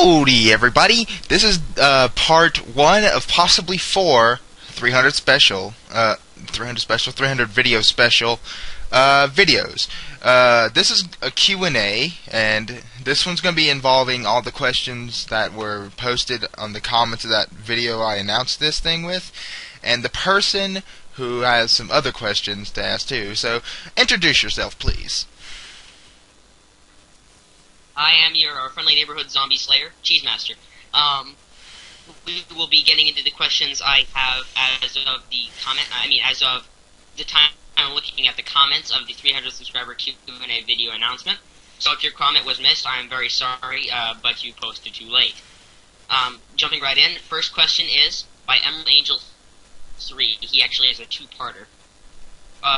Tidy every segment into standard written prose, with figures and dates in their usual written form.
Howdy, everybody! This is part one of possibly four 300 special, 300 video special videos. This is a Q&A, and this one's going to be involving all the questions that were posted on the comments of that video I announced this thing with, and the person who has some other questions to ask too. So, introduce yourself, please. I am your friendly neighborhood zombie slayer, Cheesemaster. We will be getting into the questions I have as of the time I'm looking at the comments of the 300 subscriber Q&A video announcement. So if your comment was missed, I am very sorry, but you posted too late. Jumping right in, first question is by Emerald Angel 3. He actually has a two-parter.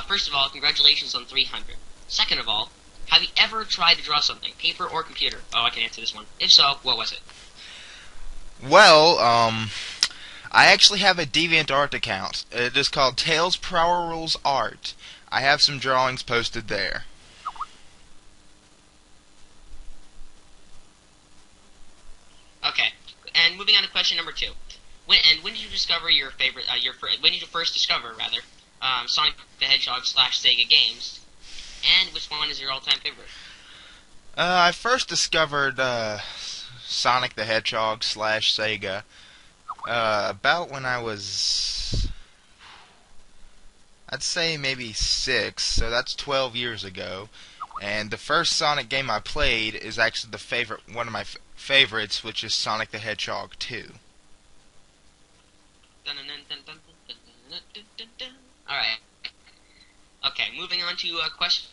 First of all, congratulations on 300. Second of all, have you ever tried to draw something, paper or computer? Oh, I can answer this one. If so, what was it? Well, I actually have a DeviantArt account. It is called Tales Prower Rules Art. I have some drawings posted there. Okay, and moving on to question number 2. When did you discover your favorite? When did you first discover, Sonic the Hedgehog / Sega games? And which one is your all-time favorite? I first discovered Sonic the Hedgehog / Sega about when I was, I'd say maybe 6, so that's 12 years ago. And the first Sonic game I played is actually one of my favorites, which is Sonic the Hedgehog 2. Alright. Okay, moving on to question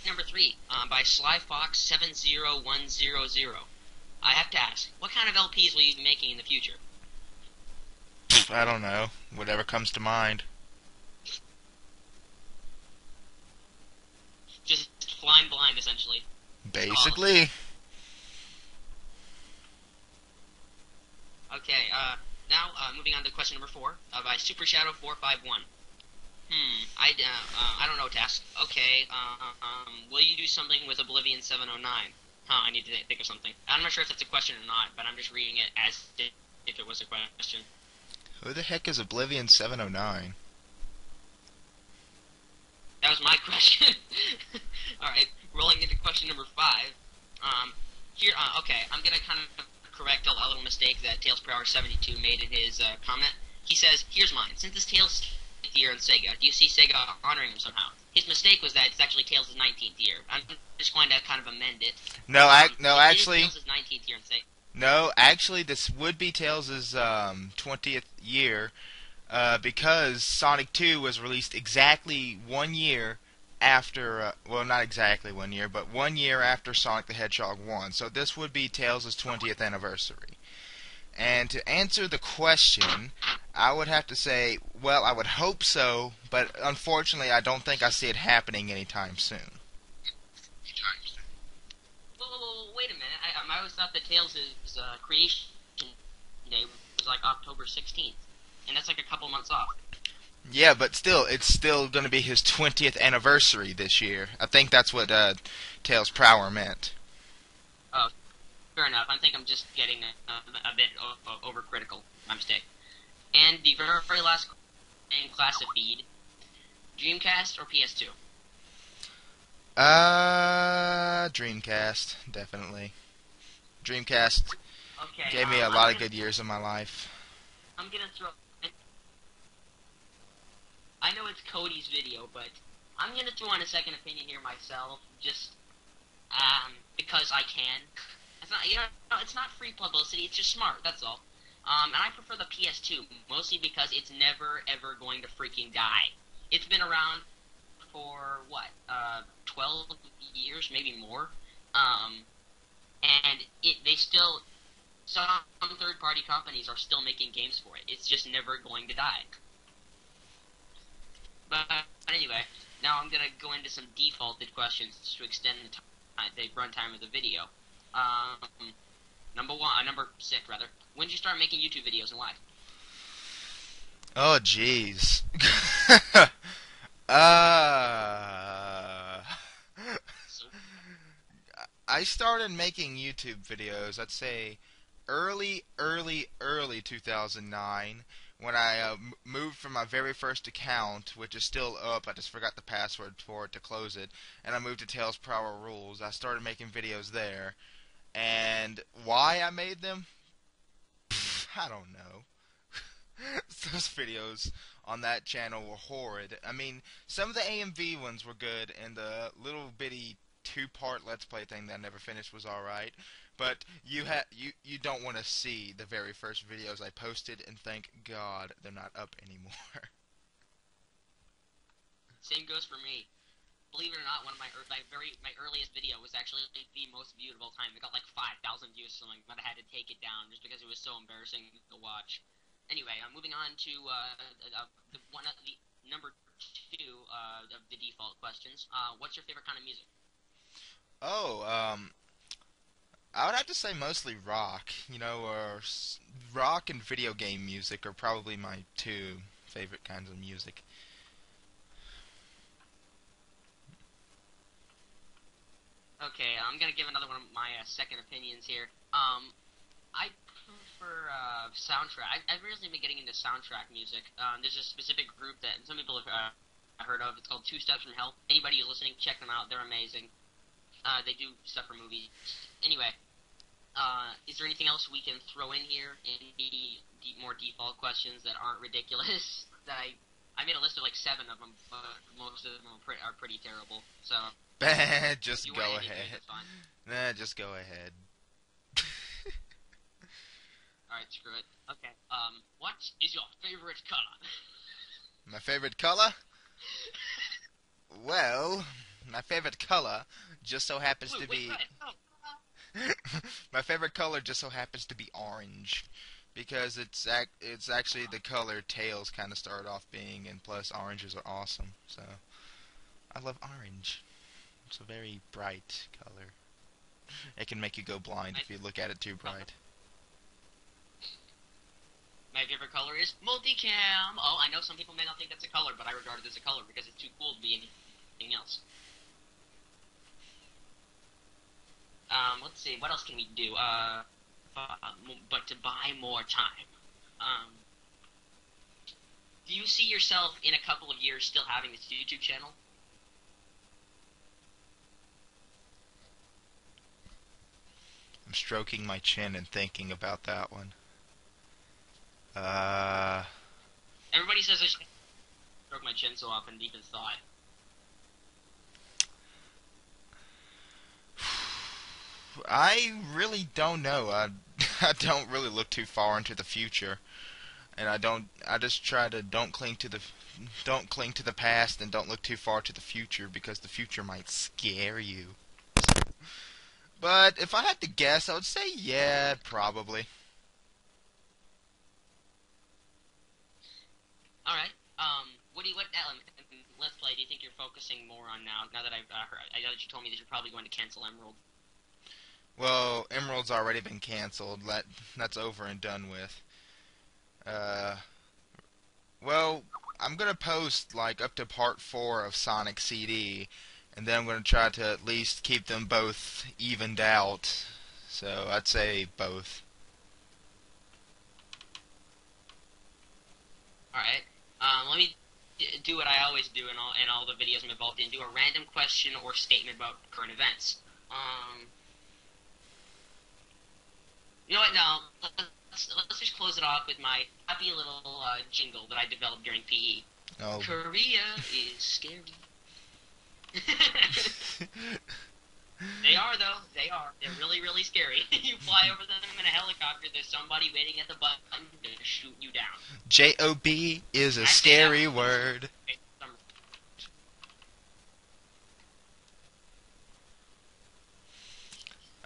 number 3, by SlyFox70100. I have to ask, what kind of LPs will you be making in the future? I don't know. Whatever comes to mind. Just flying blind, essentially. Basically. Okay, now, moving on to question number 4, by SuperShadow451. I don't know what to ask. Okay, will you do something with Oblivion 709? I need to think of something. I'm not sure if that's a question or not, but I'm just reading it as if it was a question. Who the heck is Oblivion 709? That was my question. Alright, rolling into question number 5. Okay, I'm gonna kind of correct a little mistake that TalesPerHour72 made in his comment. He says, here's mine. Since this Tails' year in Sega, do you see Sega honoring him somehow? His mistake was that it's actually Tails' 19th year. I'm just going to kind of amend it. Actually, Tails' 19th year in Sega. No, actually, this would be Tails' 20th year, because Sonic 2 was released exactly 1 year after, well, not exactly 1 year, but 1 year after Sonic the Hedgehog 1. So this would be Tails' 20th anniversary. And to answer the question, I would have to say, well, I would hope so, but unfortunately, I don't think I see it happening anytime soon. Well, wait a minute. I always thought that Tails' creation day was like October 16th, and that's like a couple months off. Yeah, but still, it's still going to be his 20th anniversary this year. I think that's what Tails Prower meant. Oh, fair enough. I think I'm just getting a bit overcritical. My mistake. And the very last in class of feed, Dreamcast or PS2? Dreamcast, definitely. Dreamcast gave me a lot of good years of my life. I'm gonna throw... I know it's Cody's video, but I'm gonna throw in a second opinion here myself, just, because I can. It's not, it's not free publicity, it's just smart, that's all. And I prefer the PS2, mostly because it's never, ever going to freaking die. It's been around for, 12 years, maybe more. And some third-party companies are still making games for it. It's just never going to die. But anyway, now I'm gonna go into some defaulted questions to extend the runtime of the video. Number 6, rather. When did you start making YouTube videos and why? Oh, jeez. I started making YouTube videos, I'd say, early 2009 when I moved from my very first account, which is still up. I just forgot the password for it to close it, and I moved to Tales Power Rules. I started making videos there, and why I made them, I don't know. Those videos on that channel were horrid. I mean, some of the AMV ones were good, and the little bitty two-part Let's Play thing that I never finished was alright. But you don't want to see the very first videos I posted and thank God they're not up anymore. Same goes for me. Believe it or not, one of my my earliest video was actually the most viewed of all time. It got like 5,000 views or something, but I had to take it down just because it was so embarrassing to watch. Anyway, I'm moving on to the number 2 of the default questions. What's your favorite kind of music? Oh, I would have to say mostly rock, or rock and video game music are probably my two favorite kinds of music. Okay, I'm gonna give another one of my second opinions here. I prefer soundtrack. I've recently been getting into soundtrack music. There's a specific group that some people have heard of. It's called Two Steps from Hell. Anybody who's listening, check them out. They're amazing. They do stuff for movies. Anyway, is there anything else we can throw in here? Any more default questions that aren't ridiculous? That I made a list of like 7 of them, but most of them are pretty terrible. So Just go ahead. Nah, just go ahead. Alright, screw it. Okay. What is your favorite color? My favorite color? Well, my favorite color just so happens to be... My favorite color just so happens to be orange. Because it's actually the color Tails kind of started off being, and plus oranges are awesome. So, I love orange. It's a very bright color. It can make you go blind if you look at it too bright. My favorite color is multicam. Oh, I know some people may not think that's a color, but I regard it as a color because it's too cool to be anything else. Let's see, what else can we do? But to buy more time. Do you see yourself in a couple of years still having this YouTube channel? I'm stroking my chin and thinking about that one. Everybody says I should stroke my chin so often deep in thought. I really don't know. I don't really look too far into the future, and I just try to don't cling to the past and don't look too far to the future because the future might scare you. But if I had to guess, I would say yeah, probably. All right. What element Let's Play do you think you're focusing more on now? Now that I've heard, I know that you told me that you're probably going to cancel Emerald. Well, Emerald's already been canceled. That's over and done with. Well, I'm gonna post like up to part 4 of Sonic CD, and then I'm gonna try to at least keep them both evened out. So I'd say both. All right. Let me do what I always do in all the videos I'm involved in. Do a random question or statement about current events. You know what? No. Let's just close it off with my happy little jingle that I developed during PE. Oh. Korea is scary. They are, though. They are. They're really, really scary. You fly over them in a helicopter, there's somebody waiting at the button to shoot you down. J-O-B is a scary word.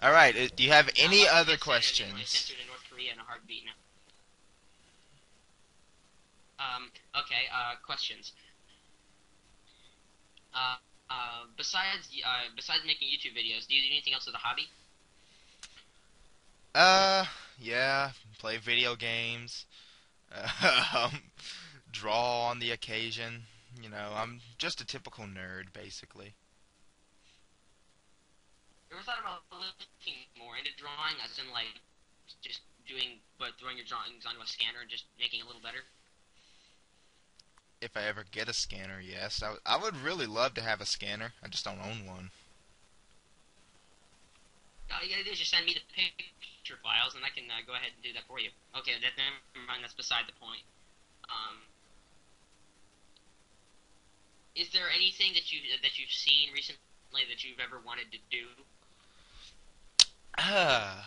Alright, do you have any other questions? I censored in North Korea in a heartbeat now. Okay, questions. Besides making YouTube videos, do you do anything else as a hobby? Yeah, play video games, draw on the occasion, I'm just a typical nerd, basically. You ever thought about looking more into drawing, as in, like, just throwing your drawings onto a scanner and just making it a little better? If I ever get a scanner, yes. I would really love to have a scanner. I just don't own one. All you gotta do is just send me the picture files, and I can go ahead and do that for you. Okay, never mind. That's beside the point. Is there anything that you've seen recently that you've ever wanted to do? Huh.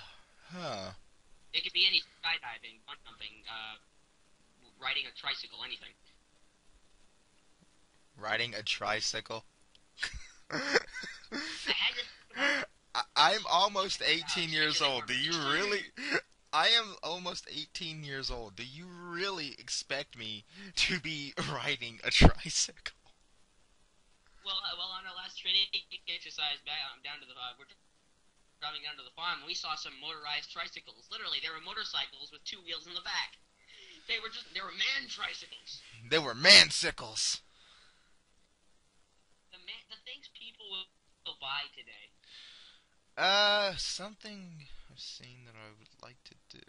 It could be any skydiving, bungee jumping, riding a tricycle, anything. Riding a tricycle? I had to. I'm almost 18 years old. Do you really... I am almost 18 years old. Do you really expect me to be riding a tricycle? Well, on our last training exercise, we're driving down to the farm, and we saw some motorized tricycles. Literally, they were motorcycles with two wheels in the back. They were man tricycles. They were man-cycles. The things people will buy today. Something I've seen that I would like to do.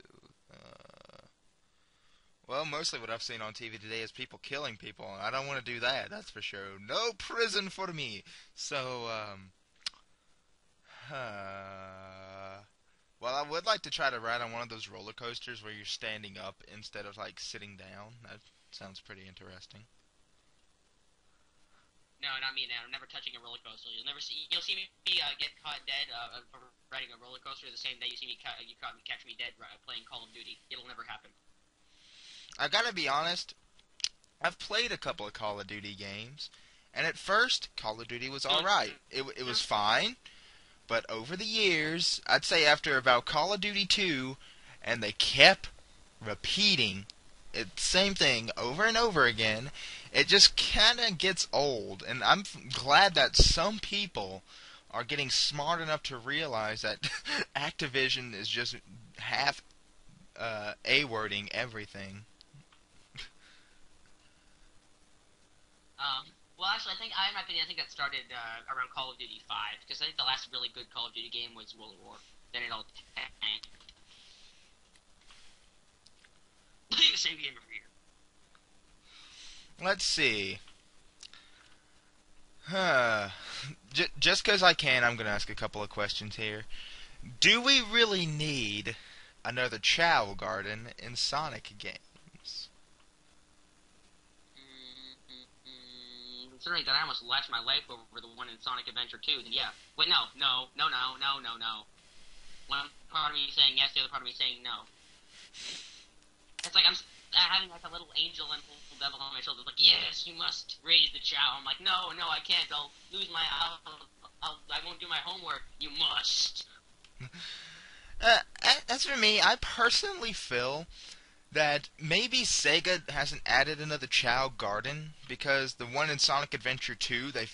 Well, mostly what I've seen on TV today is people killing people. I don't want to do that, that's for sure. No prison for me. So, well, I would like to try to ride on one of those roller coasters where you're standing up instead of, like, sitting down. That sounds pretty interesting. No, not me. I'm never touching a roller coaster. You'll see me get caught dead for riding a roller coaster the same day you see me catch me dead playing Call of Duty. It'll never happen. I gotta be honest, I've played a couple of Call of Duty games, and at first, Call of Duty was alright. It was fine, but over the years, I'd say after about Call of Duty 2, and they kept repeating the same thing over and over again, it just kinda gets old, and I'm glad that some people are getting smart enough to realize that Activision is just half A-wording everything. Well, actually, in my opinion, I think that started around Call of Duty 5, because I think the last really good Call of Duty game was World at War. Then it all tanked. Playing the same game every year. Let's see. Just because I can, I'm going to ask a couple of questions here. Do we really need another Chao Garden in Sonic games? Considering that I almost lost my life over the one in Sonic Adventure 2, then yeah. Wait, no. One part of me is saying yes, the other part of me is saying no. It's like I'm having like a little angel and little devil on my shoulder, like, yes, you must raise the Chao. I'm like, no, I can't. I'll lose my. I won't do my homework. You must. As for me, I personally feel that maybe Sega hasn't added another Chao Garden because the one in Sonic Adventure 2 they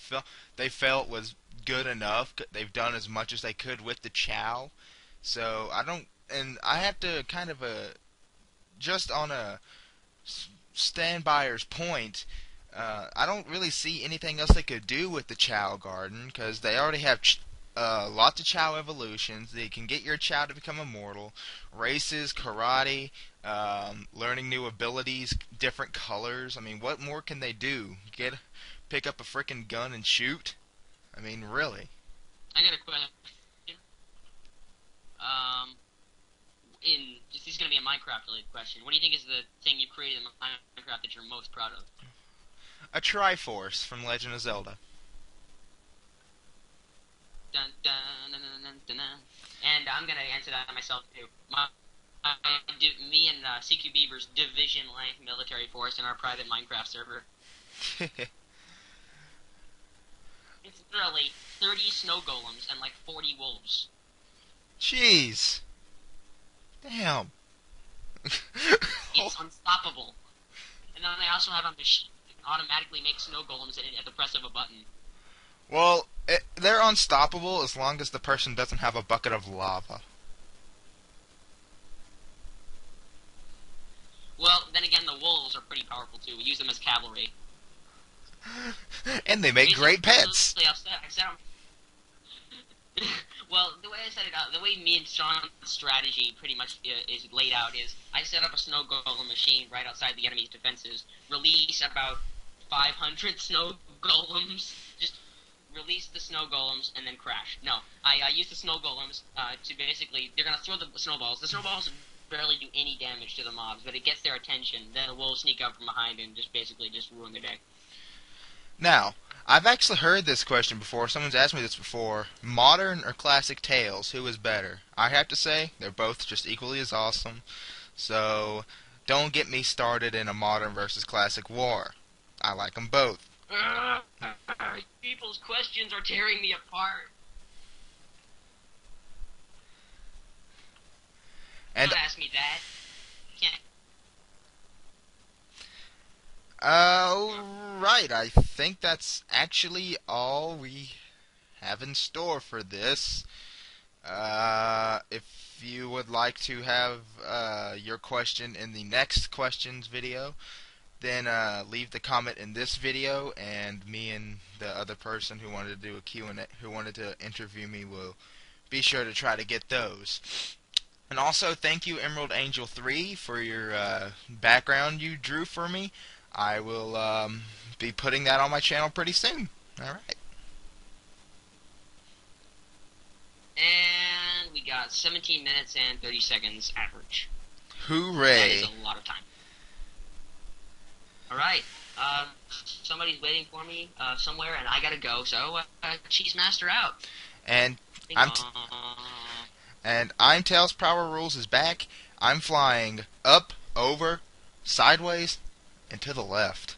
felt was good enough. They've done as much as they could with the Chao. So I have to kind of just on a standbyer's point, I don't really see anything else they could do with the Chao Garden because they already have lots of Chao evolutions. They can get your Chao to become immortal, races, karate, learning new abilities, different colors. I mean, what more can they do? Pick up a frickin' gun and shoot? I mean, really? I got a question. This is going to be a Minecraft-related question. What do you think is the thing you created in Minecraft that you're most proud of? A Triforce from Legend of Zelda. Dun, dun, dun, dun, dun, dun, dun. And I'm going to answer that myself, too. Me and CQ Beaver's division-length military force in our private Minecraft server. It's literally 30 snow golems and like 40 wolves. Jeez. Damn. It's unstoppable. And then I also have a machine that can automatically make snow golems at the press of a button. Well, they're unstoppable as long as the person doesn't have a bucket of lava. Well, then again, the wolves are pretty powerful too. We use them as cavalry. And they make great pets. Well, the way I set it out, the way me and Sean's strategy pretty much is laid out is I set up a snow golem machine right outside the enemy's defenses, release about 500 snow golems, just release the snow golems, and then crash. No, I use the snow golems to basically, they're going to throw the snowballs. The snowballs barely do any damage to the mobs, but it gets their attention. Then the wolves sneak up from behind and just basically just ruin their day. Now, I've actually heard this question before. Someone's asked me this before. Modern or classic Tales, who is better? I have to say, they're both just equally as awesome. So, don't get me started in a modern versus classic war. I like them both. People's questions are tearing me apart. And Don't ask me that. Can't. right, I think that's actually all we have in store for this. If you would like to have your question in the next questions video, then leave the comment in this video, and me and the other person who wanted to do a Q&A, who wanted to interview me, will be sure to try to get those. And also, thank you, Emerald Angel 3, for your background you drew for me. I will be putting that on my channel pretty soon. Alright. And we got 17 minutes and 30 seconds average. Hooray. That is a lot of time. Alright. Somebody's waiting for me somewhere, and I gotta go, so Cheese Master out. And I'm Tails Power Rules is back. I'm flying up, over, sideways, and to the left.